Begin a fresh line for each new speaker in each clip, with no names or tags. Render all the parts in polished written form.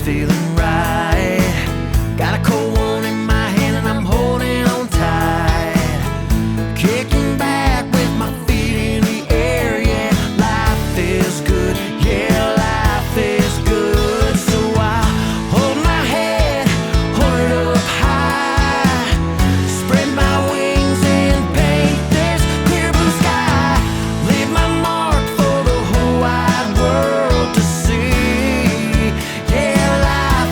feeling right. Got a cold one in my hand and I'm holding on tight. Kicking back with my feet in the air, yeah. Life is good, yeah, life is good. So I hold my head, hold it up high. Spread my wings and paint this clear blue sky. Leave my mark for the whole wide world to see. Yeah, life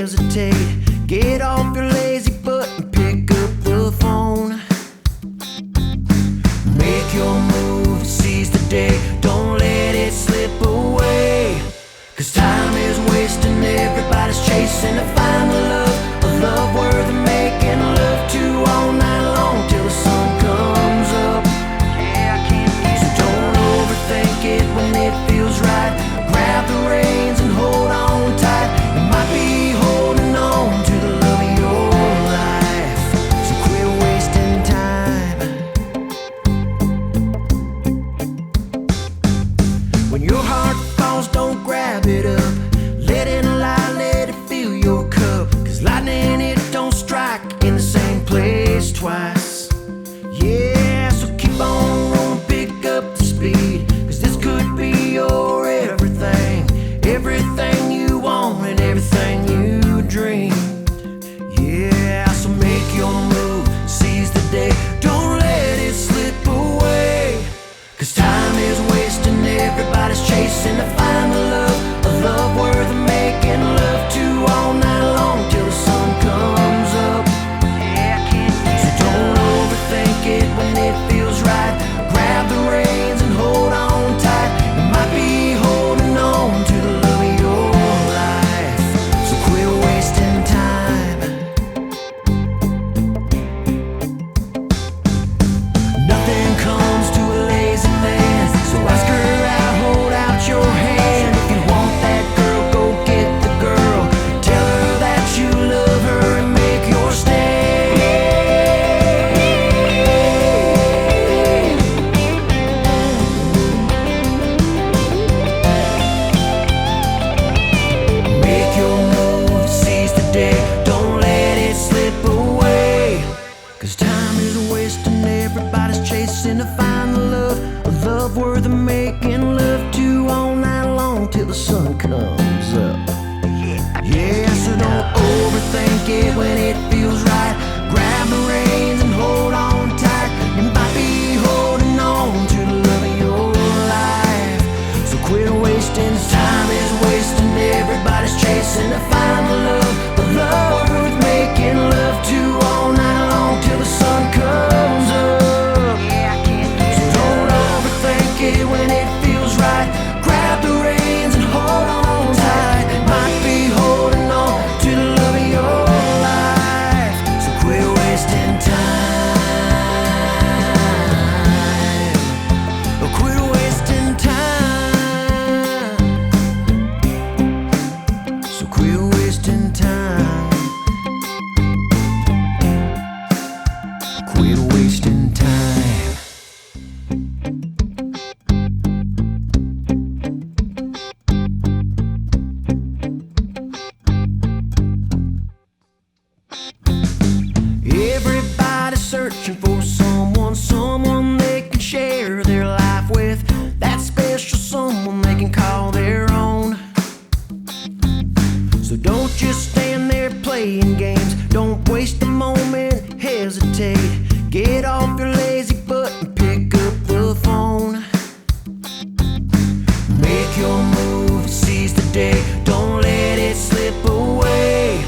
hesitate. Get off your lazy butt and pick up the phone. Make your move, seize the day, don't let it slip away. 'Cause time is wasting, everybody's chasing to find the love, a love worth making love to all night long till the sun comes up. So don't overthink it when it feels right. Grab the reins and hold on tight. You might be holding on to the love of your life, so quit wasting time. When your heart falls, don't grab it up. Let it lie, let it fill your cup. 'Cause lightning, it don't strike in the same place twice. Yeah, so keep on rolling, pick up the speed. 'Cause this could be your everything. Everything you want and everything you dreamed. Yeah, so make your move, seize the day, don't let it slip away. 'Cause time is wasting, everybody's chasing to find the love, a love worth making love to all night long till the sun comes up. So don't overthink it when it feels right. Grab the reins and hold on tight. You might be holding on to the love of your life, so quit wasting time. Nothing comes to a lazy man, so ask her out, hold out your hand. If you want that girl, go get the girl. Tell her that you love her and make your stand. Make your move, seize the day, don't let it slip away. 'Cause time is wasting, everybody's chasing to find the love, a love worth making love to all night long till the sun comes up. Yeah, so don't overthink it when it feels right. Grab the reins and hold on tight. You might be holding on to the love of your life, so quit wasting. Time is wasting, everybody's chasing to find the love, a love worth making love to all night long till the sun comes up. So don't overthink it when it feels right. Grab the reins and hold on tight. Might be holding on to the love of your life, so quit wasting time. Oh, quit wasting time. So quit wasting time. Quit wasting time. Everybody's searching for someone they can share their life with. That special someone they can call their own. So don't just stand there playing games. Don't waste a moment, hesitate. Get off your lazy butt and pick up the phone. Make your move, seize the day, don't let it slip away.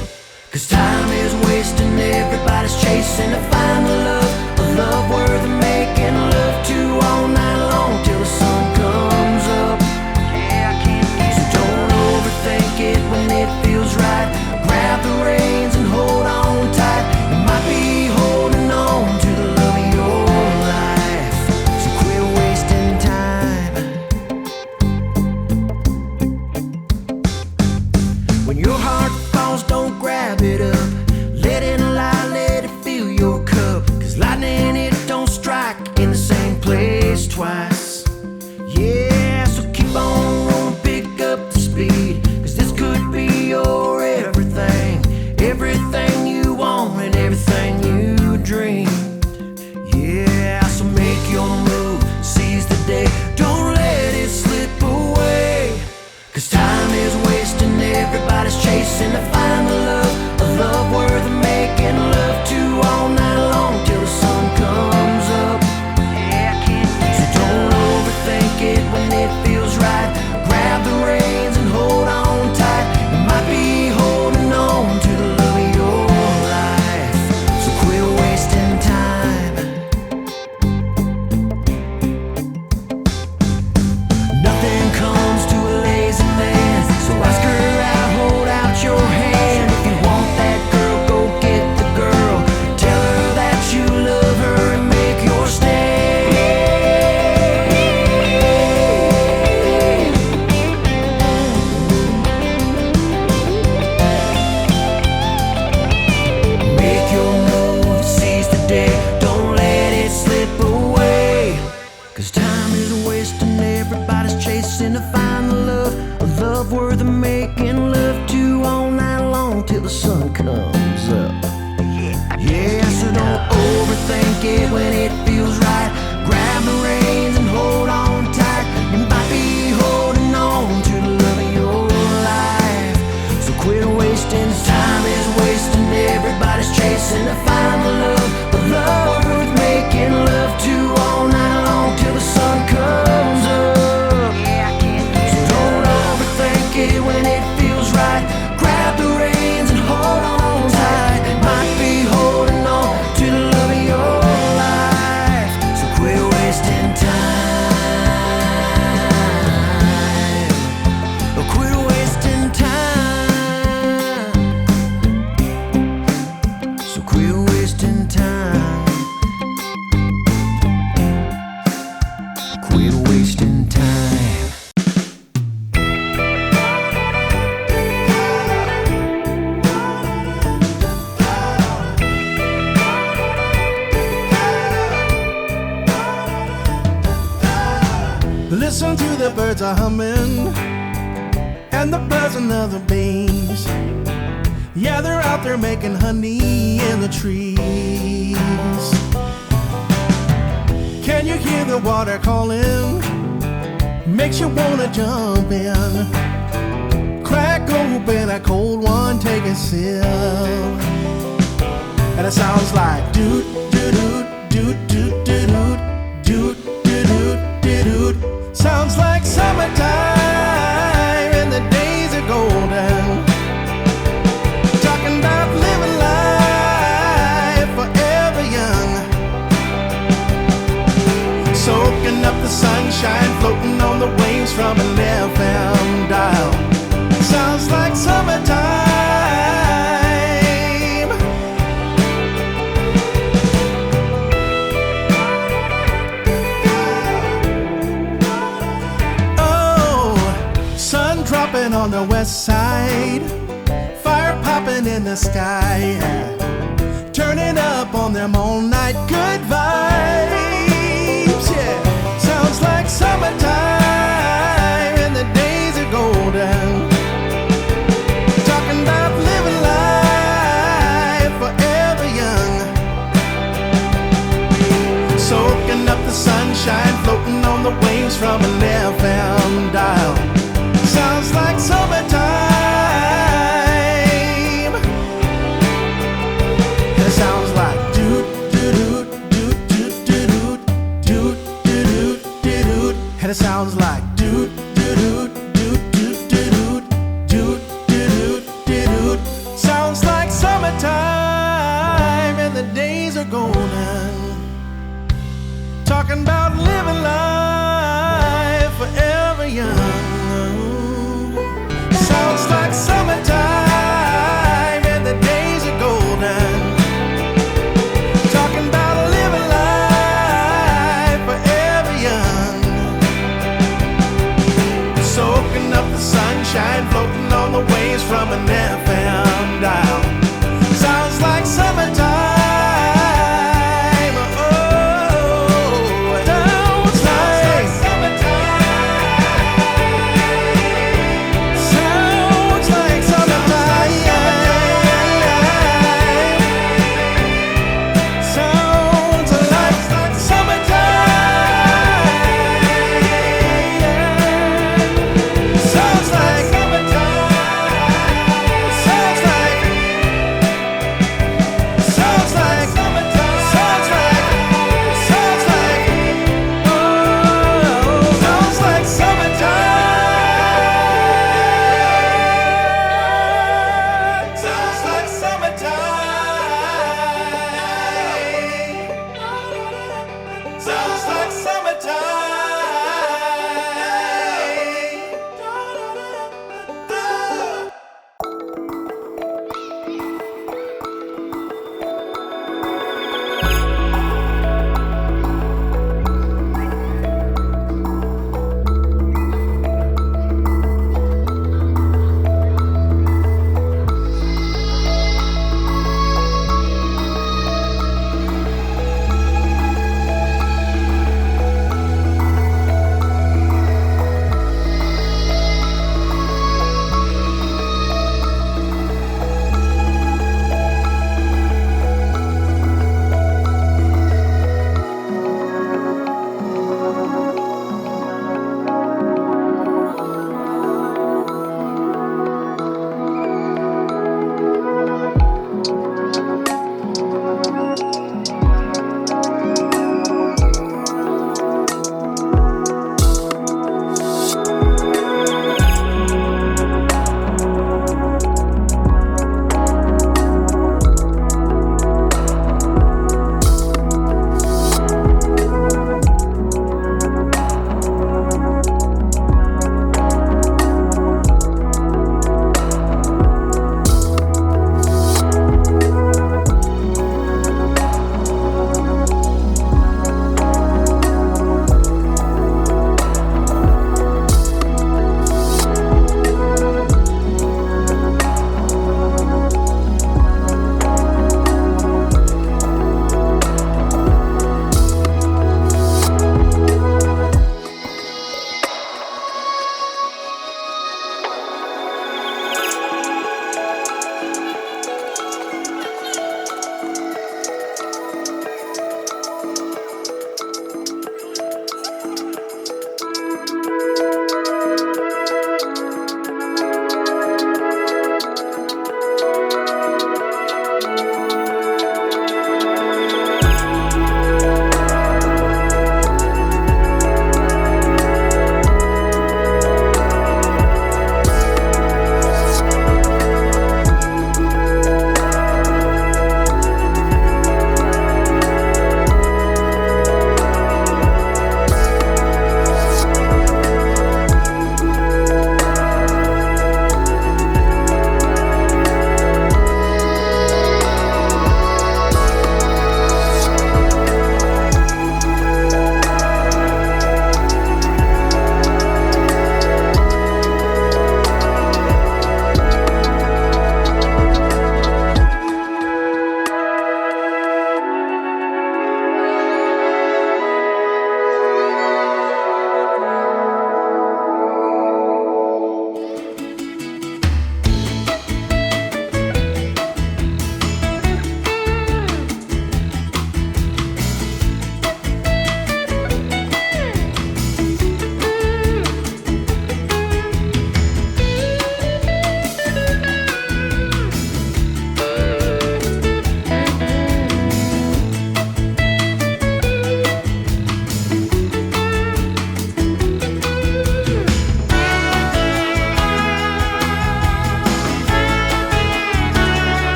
'Cause time is wasting, everybody's chasing to find the love, a love worth making love to all night long till the sun comes up. So don't overthink it when it feels right. Grab the reins and hold on tight. You might be holding on to the love of your life, so quit wasting time. When your heart falls, don't grab it up. Let it lie, let it fill your cup. 'Cause lightning, it don't strike in the same place twice. Yeah, so keep on rolling, pick up the speed. 'Cause this could be your everything. Everything you want and everything you dreamed. Yeah, so make your move, seize the day, don't let it slip away. 'Cause time is wasting, everybody's chasing to find the love, a love worth making love to all night long till the sun comes up. So don't overthink it when it feels right. Grab the reins and hold on tight. You might be holding on the sun comes up. Yeah, so don't overthink it when it feels right. Grab the reins and hold on tight. You might be holding on to the love of your life. So quit wasting time is wasting. Everybody's chasing to find the love worth making love to all night long till the sun comes up. So don't overthink it when it feels right. Grab the reins and hold on tight. Might be holding on to the love of your life. So quit wasting time. Quit wasting time. So quit wasting time. Quit wasting time.
Listen to the birds are humming and the buzzing of the bees. Yeah, they're out there making honey in the trees. Can you hear the water calling? Makes you wanna jump in. Crack open a cold one, take a sip. And it sounds like doot, doot, doot, doot, doot, doot, doot, doot, doot, doot. Sounds like summertime and the days are golden. Talking about living life forever young. Soaking up the sunshine, floating on the waves from an FM dial. Sounds like summertime. Dropping on the west side, fire popping in the sky, turning up on them all night good vibes. Yeah, sounds like summertime and the days are golden. Talking about living life forever young. Soaking up the sunshine, floating on the waves from an FM dial. Sounds like summertime. It sounds like doot doot doot doot doot doot doot doot doot. And it sounds like doot doot doot doot doot doot doot doot. Sounds like summertime and the days are golden. Talking about living life forever young. Sounds like summertime.